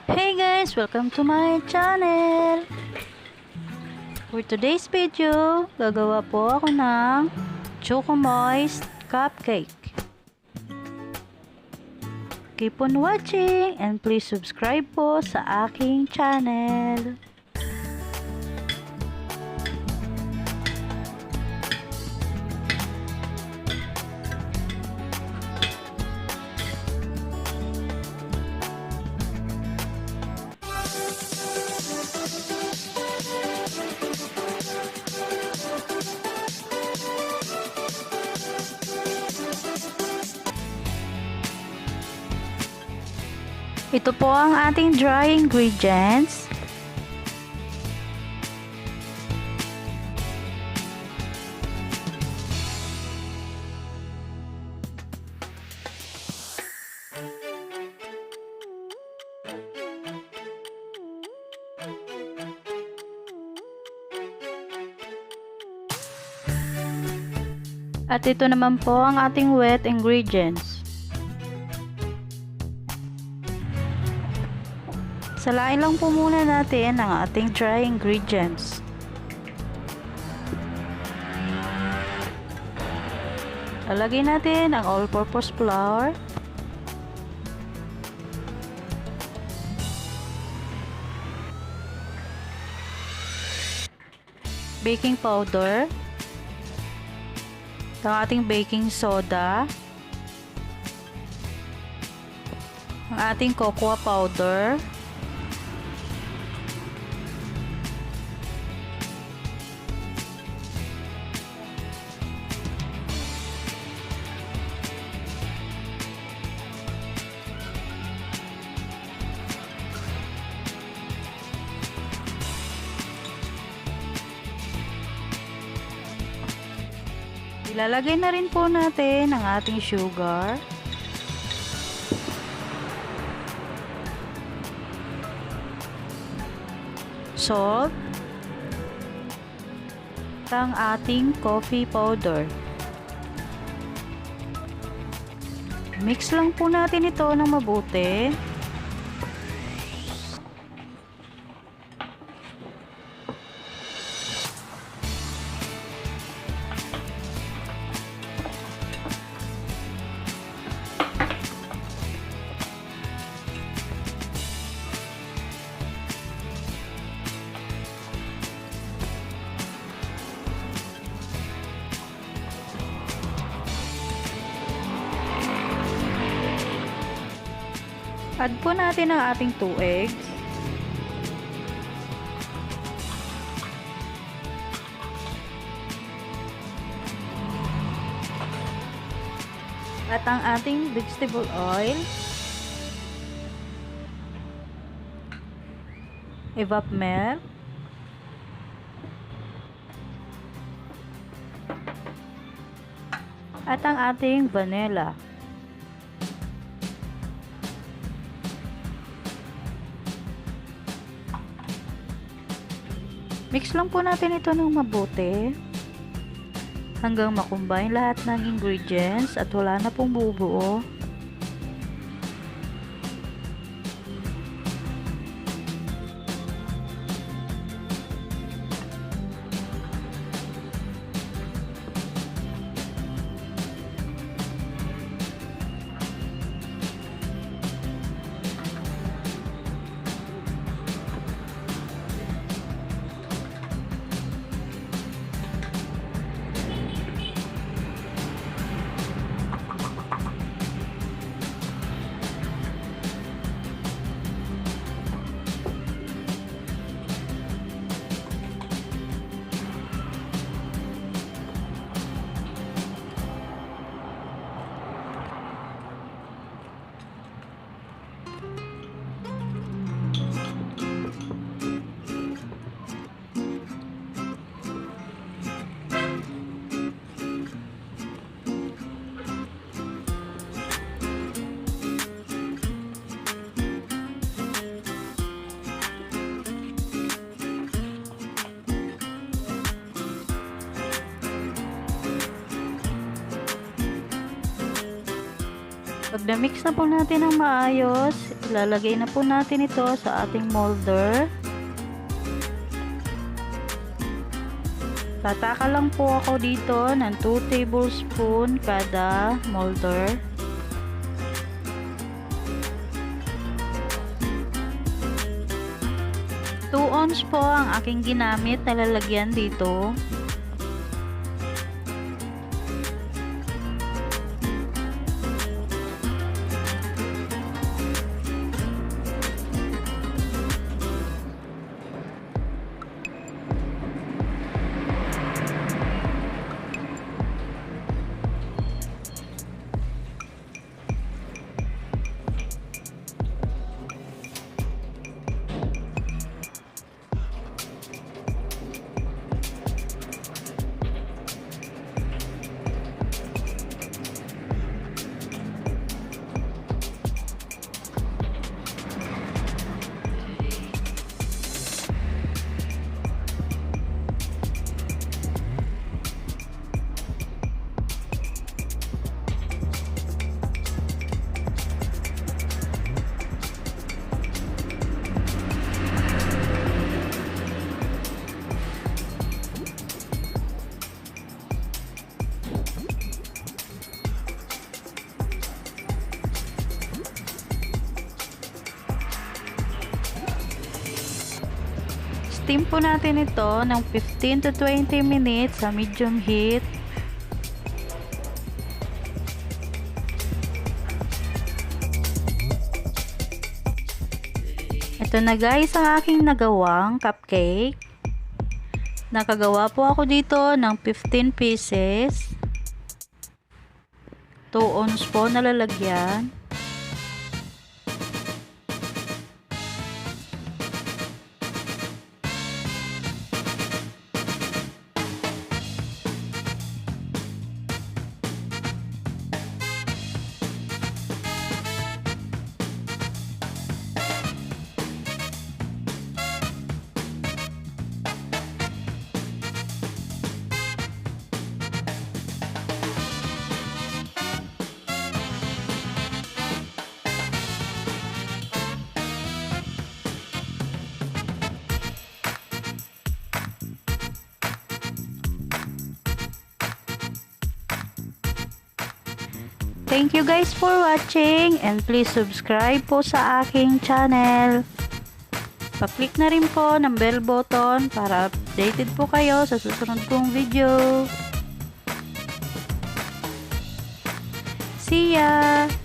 Hey guys! Welcome to my channel! For today's video, gagawa po ako ng Moist Cupcake. Keep on watching and please subscribe po sa aking channel. Ito po ang ating dry ingredients. At ito naman po ang ating wet ingredients. Salain lang po muna natin ang ating dry ingredients. Lalagay natin ang all-purpose flour, baking powder, ang ating baking soda, ang ating cocoa powder, ilalagay na rin po natin ang ating sugar, salt, at ang ating coffee powder. Mix lang po natin ito ng mabuti. Add po natin ang ating 2 eggs. At ang ating vegetable oil. Evap milk. At ang ating vanilla. Mix lang po natin ito ng mabuti hanggang makombine lahat ng ingredients at wala na pong bubuo. Pag na-mix na po natin ng maayos, ilalagay na po natin ito sa ating molder. Tataka lang po ako dito ng 2 tablespoon kada molder. Two ounce po ang aking ginamit na lalagyan dito. Steam po natin ito ng 15 to 20 minutes sa medium heat. Ito na guys ang aking nagawang cupcake. Nakagawa po ako dito ng 15 pieces. 2 ounce po na lalagyan. Thank you guys for watching and please subscribe po sa aking channel. Pa-click na rin po ng bell button para updated po kayo sa susunod kong video. See ya!